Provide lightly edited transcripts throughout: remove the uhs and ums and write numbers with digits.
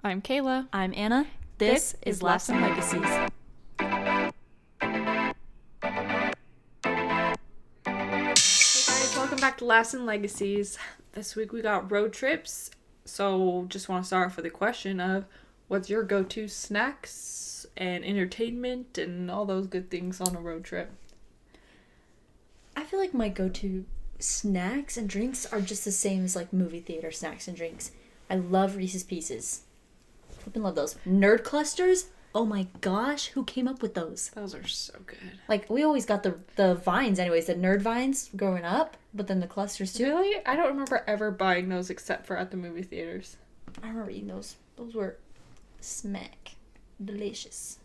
I'm Kayla. I'm Anna. This is Laughs and Legacies. Hey guys, welcome back to Laughs and Legacies. This week we got road trips, so just want to start off with a question of what's your go-to snacks and entertainment and all those good things on a road trip? I feel like my go-to snacks and drinks are just the same as like movie theater snacks and drinks. I love Reese's Pieces. Flippin' love those. Nerd clusters? Oh my gosh, who came up with those? Those are so good. Like, we always got the vines anyways, the nerd vines growing up, but then the clusters too. Really? I don't remember ever buying those except for at the movie theaters. I remember eating those. Those were smack. Delicious.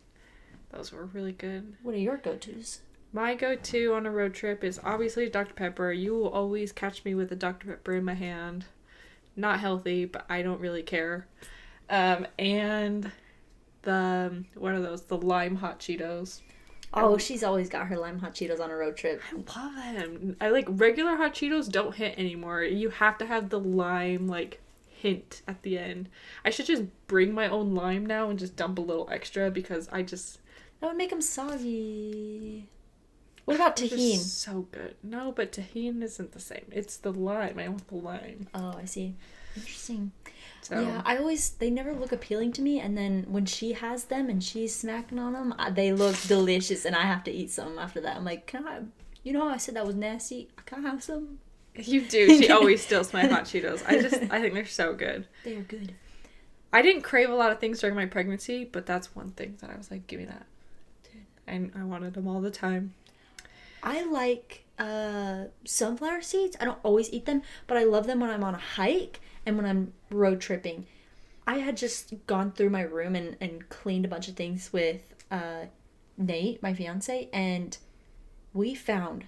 Those were really good. What are your go-tos? My go-to on a road trip is obviously Dr. Pepper. You will always catch me with a Dr. Pepper in my hand. Not healthy, but I don't really care. And what are those? The lime hot Cheetos. Oh, she's always got her lime hot Cheetos on a road trip. I love them. I like regular hot Cheetos don't hit anymore. You have to have the lime hint at the end. I should just bring my own lime now and just dump a little extra because I just... That would make them soggy. What about They're tahini? just so good. No, but tahini isn't the same. It's the lime. I want the lime. Oh, I see. Interesting. So Yeah, they never look appealing to me, and then when she has them and she's smacking on them, they look delicious, and I have to eat some after that. I'm like, can I have, you know how I said that was nasty? Can I have some? you do. She always steals my hot Cheetos. I think they're so good. They are good. I didn't crave a lot of things during my pregnancy, but that's one thing that I was like, give me that. And I wanted them all the time. I like sunflower seeds. I don't always eat them, but I love them when I'm on a hike and when I'm road tripping. I had just gone through my room and cleaned a bunch of things with Nate, my fiance, and we found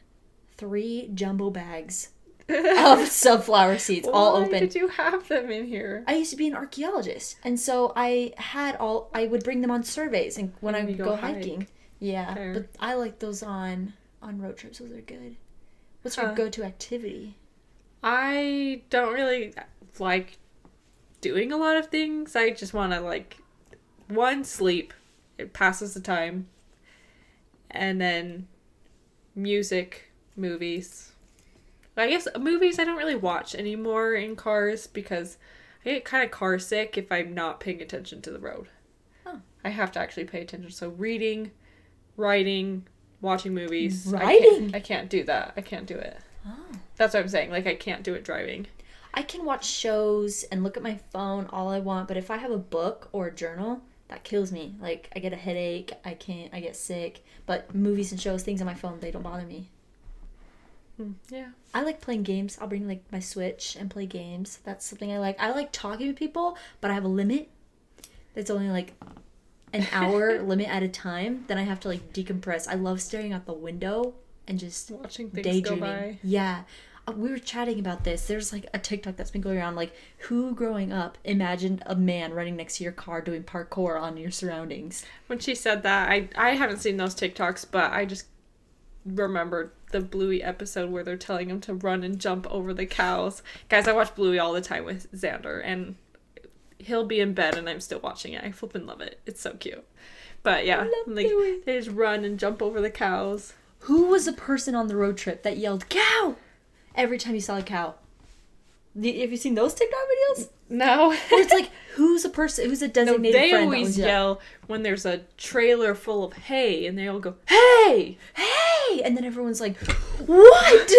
3 jumbo bags of sunflower seeds, all open. Why did you have them in here? I used to be an archaeologist, and so I would bring them on surveys and when I would go hiking. Hike. Yeah, Fair. but I like those on road trips. Those are good. What's your go-to activity? I don't really like doing a lot of things. I just want to sleep. It passes the time. And then music, movies. I guess movies I don't really watch anymore in cars because I get kind of car sick if I'm not paying attention to the road. Oh. I have to actually pay attention. So reading, writing, watching movies. Writing? I can't do that. I can't do it. Oh. That's what I'm saying. I can't do it driving. I can watch shows and look at my phone all I want, but if I have a book or a journal, that kills me. Like, I get a headache, I get sick. But movies and shows, things on my phone, they don't bother me. Yeah. I like playing games. I'll bring my Switch and play games. That's something I like. I like talking to people, but I have a limit. It's only an hour limit at a time. Then I have to decompress. I love staring out the window and just Watching things daydreaming. go by. Yeah. We were chatting about this. There's a TikTok that's been going around who growing up imagined a man running next to your car doing parkour on your surroundings. When she said that, I haven't seen those TikToks, but I just remembered the Bluey episode where they're telling him to run and jump over the cows. Guys, I watch Bluey all the time with Xander, and he'll be in bed and I'm still watching it. I flippin' love it. It's so cute. But yeah, Bluey. they just run and jump over the cows. Who was the person on the road trip that yelled cow every time you saw a cow? Have you seen those TikTok videos? No. Where it's who's a designated They friend always that was yell when there's a trailer full of hay, and they all go, hey! hey! And then everyone's like, what?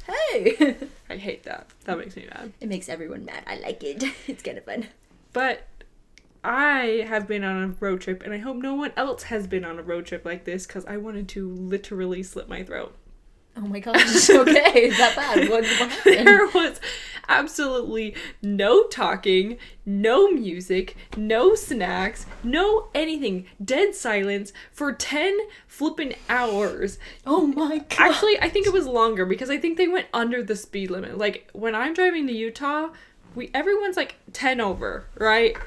Hey! I hate that. That makes me mad. It makes everyone mad. I like it. It's kind of fun. But I have been on a road trip, and I hope no one else has been on a road trip like this, because I wanted to literally slit my throat. Oh my gosh. Okay, is that bad? What happened? There was absolutely no talking, no music, no snacks, no anything. Dead silence for 10 flippin' hours. Oh my god. Actually, I think it was longer because I think they went under the speed limit. When I'm driving to Utah, everyone's 10 over, right?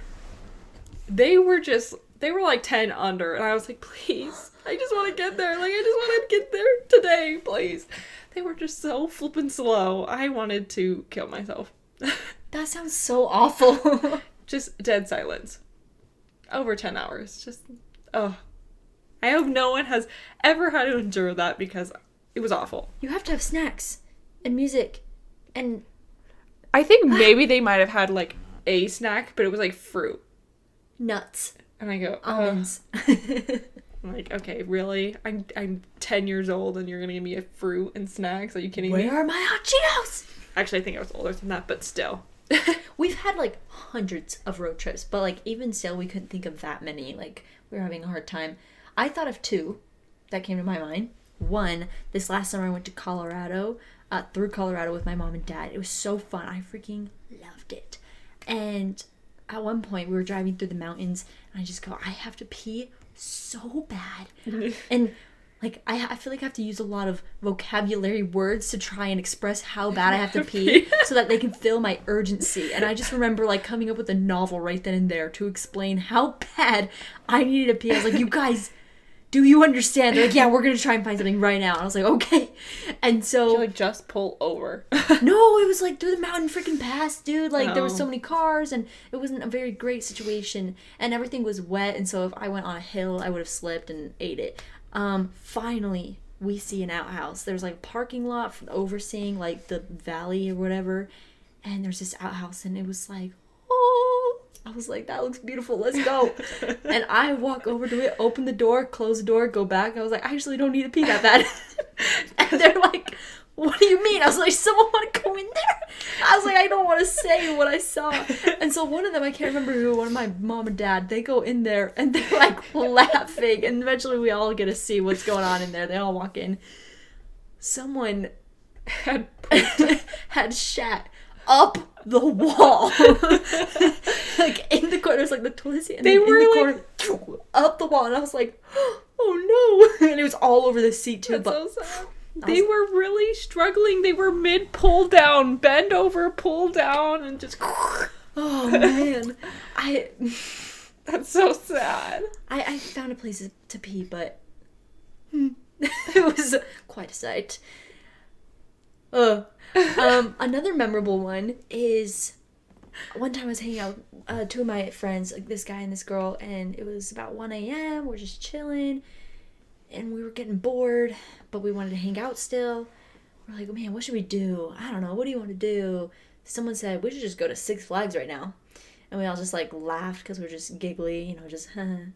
They were 10 under, and I was like, please. I just want to get there. I just want to get there today, please. They were just so flippin' slow. I wanted to kill myself. That sounds so awful. Just dead silence. Over 10 hours. Just, oh. I hope no one has ever had to endure that because it was awful. You have to have snacks and music and... I think maybe they might have had, like, a snack, but it was, like, fruit. Nuts. And I go, almonds. I'm like, okay, really? I'm 10 years old and you're going to give me a fruit and snacks? Are you kidding me? Where are my hot Cheetos? Actually, I think I was older than that, but still. We've had, like, hundreds of road trips, but, like, even still, we couldn't think of that many. Like, we were having a hard time. I thought of two that came to my mind. One, this last summer I went to Colorado, through Colorado with my mom and dad. It was so fun. I freaking loved it. And at one point, we were driving through the mountains, and I just go, I have to pee so bad. And, like, I feel like I have to use a lot of vocabulary words to try and express how bad I have to pee so that they can feel my urgency. And I just remember, like, coming up with a novel right then and there to explain how bad I needed to pee. I was like, you guys... do you understand? They're like, yeah, we're going to try and find something right now. And I was like, okay. And so... You're like, just pull over. No, it was like through the mountain freaking pass, dude. Like, there were so many cars, and it wasn't a very great situation. And everything was wet, and so if I went on a hill, I would have slipped and ate it. Finally, we see an outhouse. There's, like, a parking lot overseeing, like, the valley or whatever. And there's this outhouse, and it was like, oh... I was like, that looks beautiful, let's go. And I walk over to it, open the door, close the door, go back. I was like, I actually don't need to pee that bad. And they're like, what do you mean? I was like, someone want to go in there? I was like, I don't want to say what I saw. And so one of them, I can't remember who, one of my mom and dad, they go in there and they're like laughing. And eventually we all get to see what's going on in there. They all walk in. Someone had shat up the wall. Like in the corner, there's like the toilet seat, and they then were in the like corner, up the wall, and I was like, oh no. And it was all over the seat too. That's but so sad. They were really struggling. They were mid pull down, bend over, pull down, and just oh man. That's so sad. I found a place to pee, but it was quite a sight. Another memorable one is one time I was hanging out with two of my friends, like this guy and this girl, and it was about 1 a.m. We're just chilling, and we were getting bored, but we wanted to hang out still. We're like, man, what should we do? I don't know. What do you want to do? Someone said, we should just go to Six Flags right now. And we all just, like, laughed because we were just giggly, you know, just, And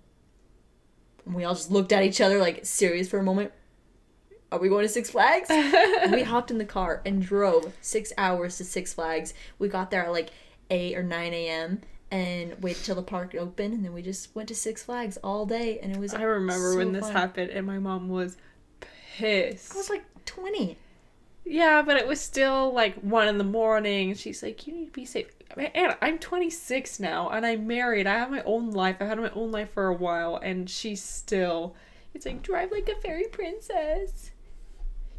we all just looked at each other, like, serious for a moment. Are we going to Six Flags? We hopped in the car and drove 6 hours to Six Flags. We got there at, like, 8 or 9 a.m. and waited till the park opened, and then we just went to Six Flags all day, and it was I remember so when this fun. happened, and my mom was pissed. I was, like, 20. Yeah, but it was still, like, 1 a.m. She's like, you need to be safe. Anna, I'm 26 now, and I'm married. I have my own life. I've had my own life for a while, and she's still... It's like, drive like a fairy princess.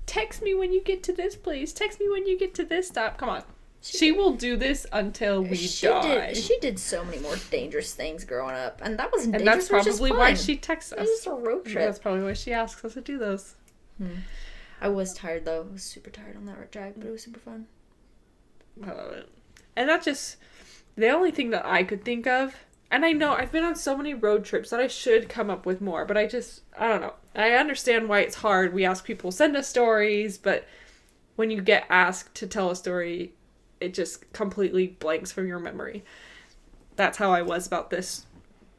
Text me when you get to this place. Text me when you get to this stop. Come on. She will do this until we die. She did so many more dangerous things growing up, and that wasn't and dangerous. that's probably why she texts us. It was just a road trip. That's probably why she asks us to do those. I was tired, though. I was super tired on that drive, but it was super fun. I love it. And that's just the only thing that I could think of. And I know I've been on so many road trips that I should come up with more, but I don't know. I understand why it's hard. We ask people to send us stories, but when you get asked to tell a story, it just completely blanks from your memory. That's how I was about this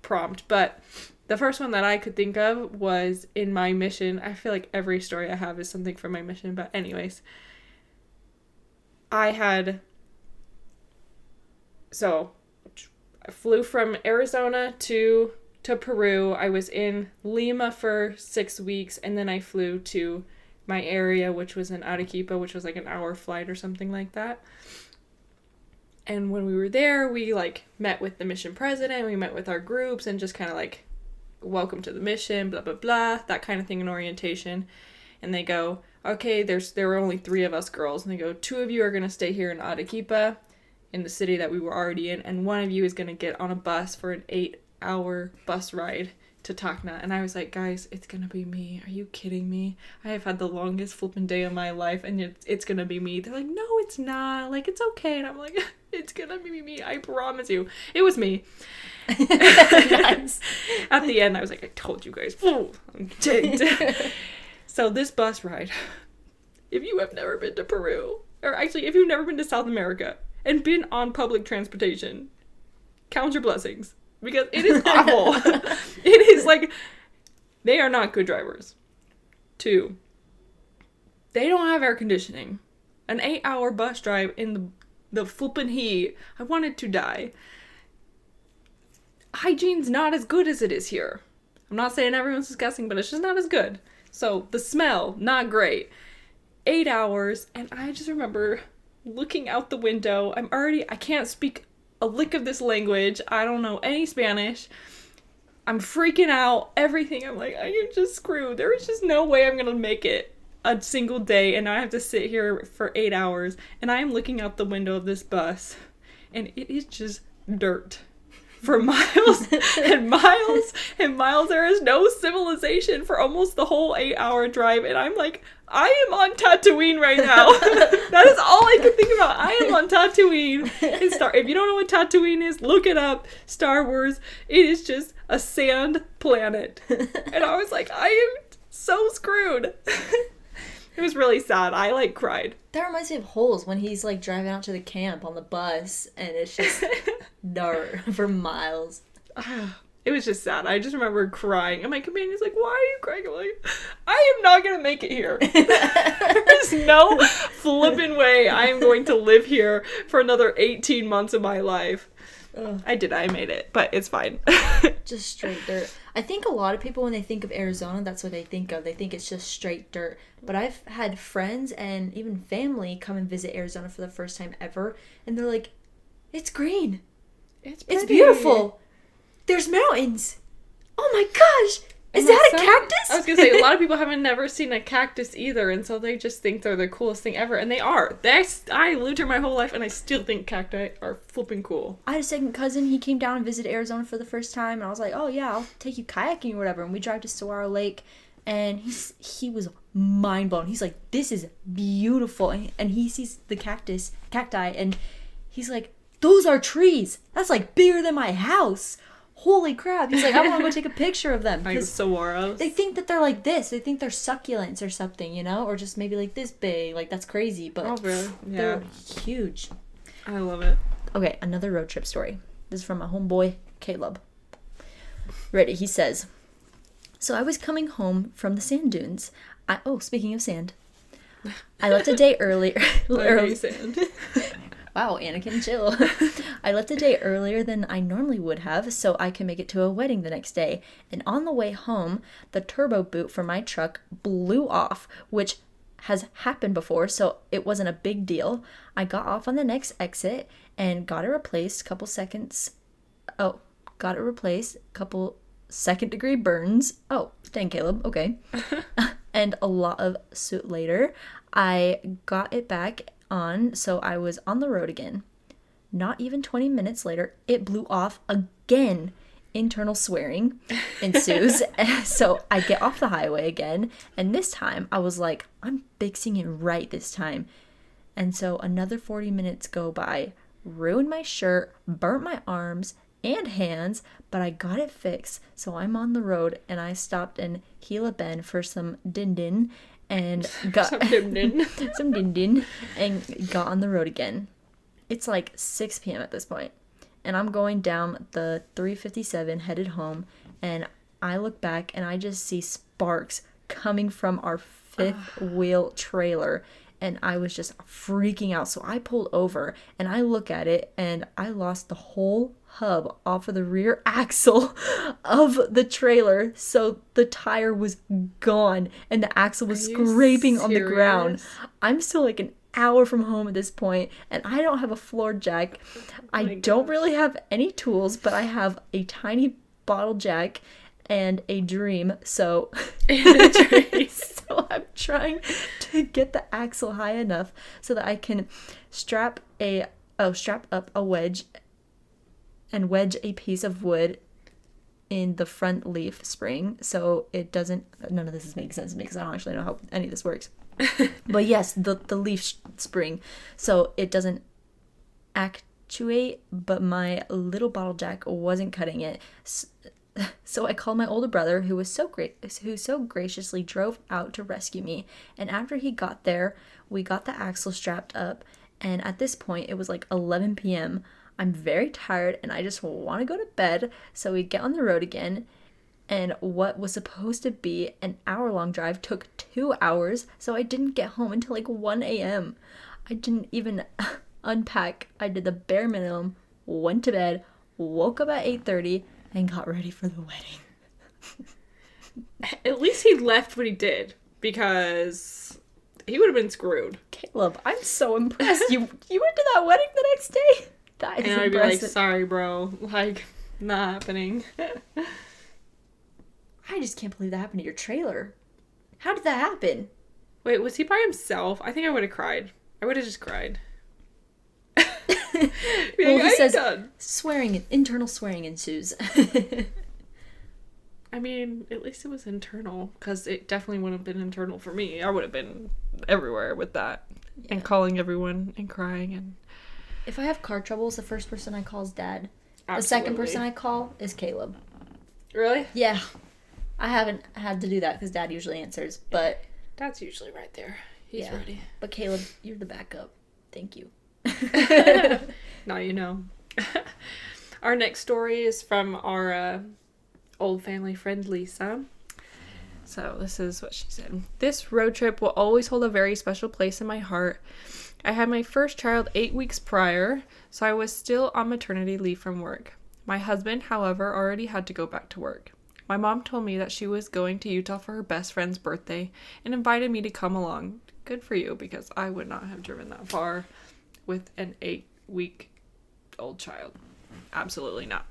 prompt. But the first one that I could think of was in my mission. I feel like every story I have is something from my mission, but anyways. I flew from Arizona to Peru. I was in Lima for 6 weeks, and then I flew to my area, which was in Arequipa, which was like an hour flight or something like that. And when we were there, we like met with the mission president, we met with our groups, and just kind of like, welcome to the mission, blah, blah, blah, that kind of thing in orientation. And they go, okay, there were only 3 of us girls, and they go, 2 of you are going to stay here in Arequipa, in the city that we were already in, and 1 of you is going to get on a bus for an 8-hour bus ride to Tacna, and I was like, guys, it's gonna be me. Are you kidding me? I have had the longest flipping day of my life, and it's gonna be me. They're like, no, it's not. Like, it's okay. And I'm like, it's gonna be me. I promise you. It was me. Nice. At the end, I was like, I told you guys. Ooh, I'm dead. So this bus ride, if you have never been to Peru, or actually, if you've never been to South America and been on public transportation, count your blessings. Because it is awful. It is like, they are not good drivers. 2, they don't have air conditioning. An 8-hour bus drive in the flippin' heat. I wanted to die. Hygiene's not as good as it is here. I'm not saying everyone's disgusting, but it's just not as good. So the smell, not great. 8 hours, and I just remember looking out the window. I can't speak a lick of this language. I don't know any Spanish. I'm freaking out. Everything. I'm like, I am just screwed. There is just no way I'm gonna make it a single day, and I have to sit here for 8 hours, and I am looking out the window of this bus, and it is just dirt for miles and miles and miles. There is no civilization for almost the whole 8-hour drive, and I'm like, I am on Tatooine right now. That is all I can think about. I am on Tatooine. If you don't know what Tatooine is, look it up. Star Wars. It is just a sand planet. And I was like, I am so screwed. It was really sad. I like cried. That reminds me of Holes when he's like driving out to the camp on the bus and it's just dirt for miles. It was just sad. I just remember crying. And my companion's like, why are you crying? I'm like, I am not going to make it here. There's no flippin' way I am going to live here for another 18 months of my life. Ugh. I made it, but it's fine. Just straight dirt. I think a lot of people, when they think of Arizona, that's what they think of. They think it's just straight dirt. But I've had friends and even family come and visit Arizona for the first time ever. And they're like, it's green. It's beautiful. There's mountains. Oh my gosh. Is that a cactus? I was going to say, a lot of people haven't never seen a cactus either, and so they just think they're the coolest thing ever, and they are. I lived here my whole life, and I still think cacti are flipping cool. I had a second cousin. He came down and visited Arizona for the first time, and I was like, oh yeah, I'll take you kayaking or whatever. And we drive to Saguaro Lake, and he was mind blown. He's like, this is beautiful. And he sees the cacti, and he's like, those are trees. That's like bigger than my house. Holy crap. He's like, I want to go take a picture of them. Like Saguaros. They think that they're like this. They think they're succulents or something, you know? Or just maybe like this big. Like, that's crazy. But really? Yeah. They're huge. I love it. Okay, another road trip story. This is from my homeboy, Caleb. Ready? He says, so I was coming home from the sand dunes. Speaking of sand. I left a day earlier. Sand. Wow, Anakin, chill. I left a day earlier than I normally would have so I could make it to a wedding the next day. And on the way home, the turbo boot for my truck blew off, which has happened before, so it wasn't a big deal. I got off on the next exit and got it replaced. Couple second-degree burns. Oh, dang, Caleb. Okay. And a lot of soot later, I got it back on, so I was on the road again. Not even 20 minutes later, it blew off again. Internal swearing ensues. So I get off the highway again, and this time I was like, I'm fixing it right this time. And so another 40 minutes go by, ruined my shirt, burnt my arms and hands, but I got it fixed. So I'm on the road, and I stopped in Gila Bend for some din-din and got some din-din and got on the road again. It's like 6 p.m. at this point, and I'm going down the 357 headed home, and I look back and I just see sparks coming from our fifth wheel trailer, and I was just freaking out. So I pulled over and I look at it, and I lost the whole hub off of the rear axle of the trailer. So the tire was gone and the axle was scraping on the ground. I'm still like an hour from home at this point, and I don't have a floor jack. I don't really have any tools, but I have a tiny bottle jack and a dream. So so I'm trying to get the axle high enough so that I can strap up a wedge and wedge a piece of wood in the front leaf spring, so it doesn't, none of this is making sense to me because I don't actually know how any of this works. But yes, the leaf spring, so it doesn't actuate, but my little bottle jack wasn't cutting it. So I called my older brother, who so graciously drove out to rescue me. And after he got there, we got the axle strapped up. And at this point, it was like 11 p.m. I'm very tired and I just want to go to bed. So we get on the road again. And what was supposed to be an hour-long drive took 2 hours. So I didn't get home until like 1 a.m. I didn't even unpack. I did the bare minimum, went to bed, woke up at 8:30, and got ready for the wedding. At least he left when he did, because he would have been screwed. Caleb, I'm so impressed. You went to that wedding the next day? That is and I'd impressive. be like, sorry, bro. Like, not happening. I just can't believe that happened to your trailer. How did that happen? Wait, was he by himself? I think I would have cried. I would have just cried. Well, he says internal swearing ensues. I mean, at least it was internal, because it definitely wouldn't have been internal for me. I would have been everywhere with that, and calling everyone and crying. And if I have car troubles, the first person I call is Dad. Absolutely. The second person I call is Caleb. Really? Yeah. I haven't had to do that because Dad usually answers, but Dad's usually right there. He's ready. But Caleb, you're the backup. Thank you. Now you know. Our next story is from our old family friend Lisa. So this is what she said. This road trip will always hold a very special place in my heart. I had my first child 8 weeks prior, so I was still on maternity leave from work. My husband, however, already had to go back to work. My mom told me that she was going to Utah for her best friend's birthday and invited me to come along. Good for you, because I would not have driven that far with an 8-week-old child. Absolutely not.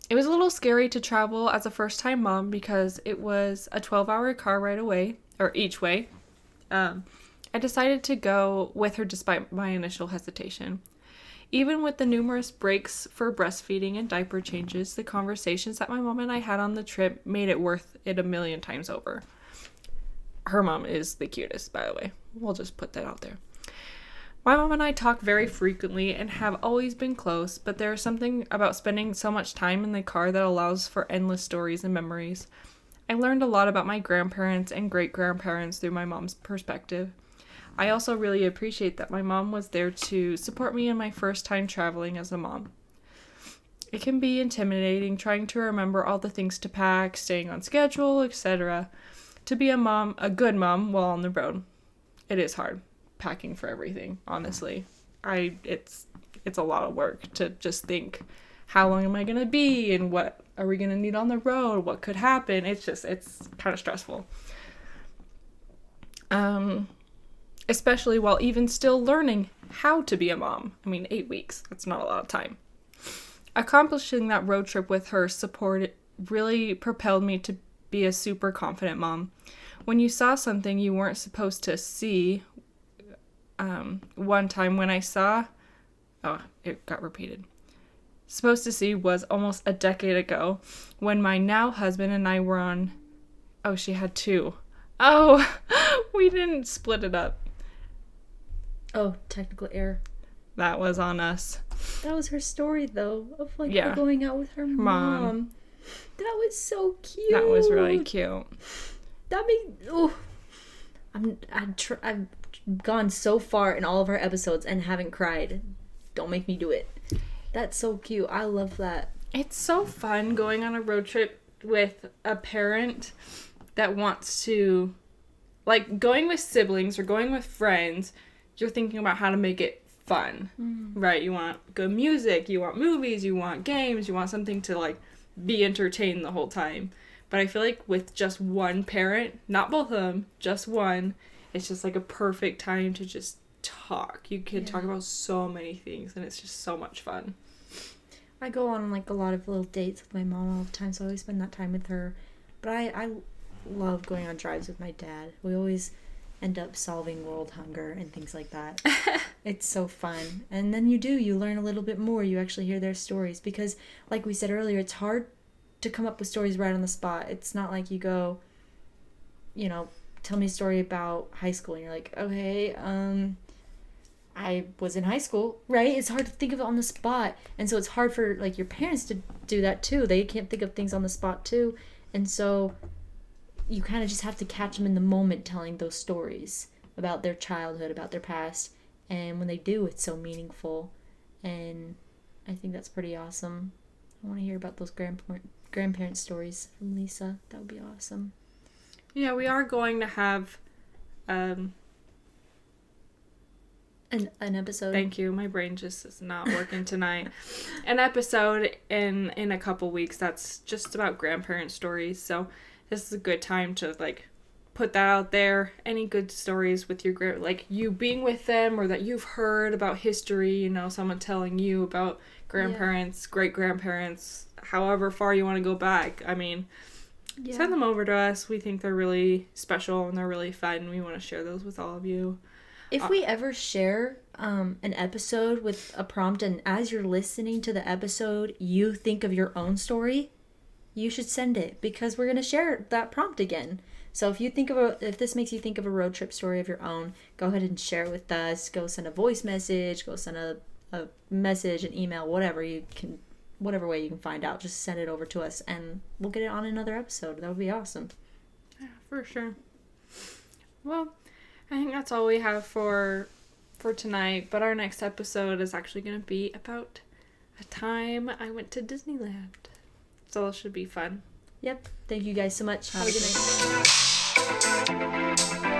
It was a little scary to travel as a first-time mom because it was a 12-hour car ride away, or each way. I decided to go with her despite my initial hesitation. Even with the numerous breaks for breastfeeding and diaper changes, the conversations that my mom and I had on the trip made it worth it 1,000,000 times over. Her mom is the cutest, by the way. We'll just put that out there. My mom and I talk very frequently and have always been close, but there is something about spending so much time in the car that allows for endless stories and memories. I learned a lot about my grandparents and great-grandparents through my mom's perspective. I also really appreciate that my mom was there to support me in my first time traveling as a mom. It can be intimidating trying to remember all the things to pack, staying on schedule, etc. To be a good mom while on the road. It is hard, packing for everything, honestly. It's a lot of work to just think, how long am I going to be, and what are we going to need on the road, what could happen. It's kind of stressful. Especially while even still learning how to be a mom. I mean, 8 weeks, that's not a lot of time. Accomplishing that road trip with her support really propelled me to be a super confident mom. When you saw something you weren't supposed to see, one time when I saw, it got repeated. Supposed to see was almost a decade ago when my now husband and I were on, she had 2. We didn't split it up. Oh, technical error. That was on us. That was her story, though, of her going out with her mom. That was so cute. That was really cute. That made... I've gone so far in all of our episodes and haven't cried. Don't make me do it. That's so cute. I love that. It's so fun going on a road trip with a parent that wants to... Like, going with siblings or going with friends, you're thinking about how to make it fun, right? You want good music, you want movies, you want games, you want something to, like, be entertained the whole time. But I feel like with just one parent, not both of them, just one, it's just, like, a perfect time to just talk. You can talk about so many things, and it's just so much fun. I go on, like, a lot of little dates with my mom all the time, so I always spend that time with her. But I love going on drives with my dad. We always end up solving world hunger and things like that. It's so fun. And then you learn a little bit more. You actually hear their stories because, like we said earlier, it's hard to come up with stories right on the spot. It's not like you go, tell me a story about high school and you're like, okay, I was in high school, right? It's hard to think of it on the spot. And so it's hard for like your parents to do that too. They can't think of things on the spot too. And so you kind of just have to catch them in the moment telling those stories about their childhood, about their past. And when they do, it's so meaningful. And I think that's pretty awesome. I want to hear about those grandparent stories from Lisa. That would be awesome. Yeah, we are going to have an episode. Thank you. My brain just is not working tonight. An episode in a couple weeks that's just about grandparent stories. So this is a good time to like put that out there. Any good stories with your like you being with them or that you've heard about history, someone telling you about grandparents, great grandparents, however far you want to go back. I mean, send them over to us. We think they're really special and they're really fun. We want to share those with all of you. If we ever share an episode with a prompt and as you're listening to the episode, you think of your own story, you should send it because we're going to share that prompt again. So if this makes you think of a road trip story of your own, go ahead and share it with us. Go send a voice message, go send a message, an email, whatever way you can find out. Just send it over to us and we'll get it on another episode. That would be awesome. Yeah, for sure. Well, I think that's all we have for tonight, but our next episode is actually going to be about a time I went to Disneyland. So it should be fun. Yep. Thank you guys so much. Have a good night.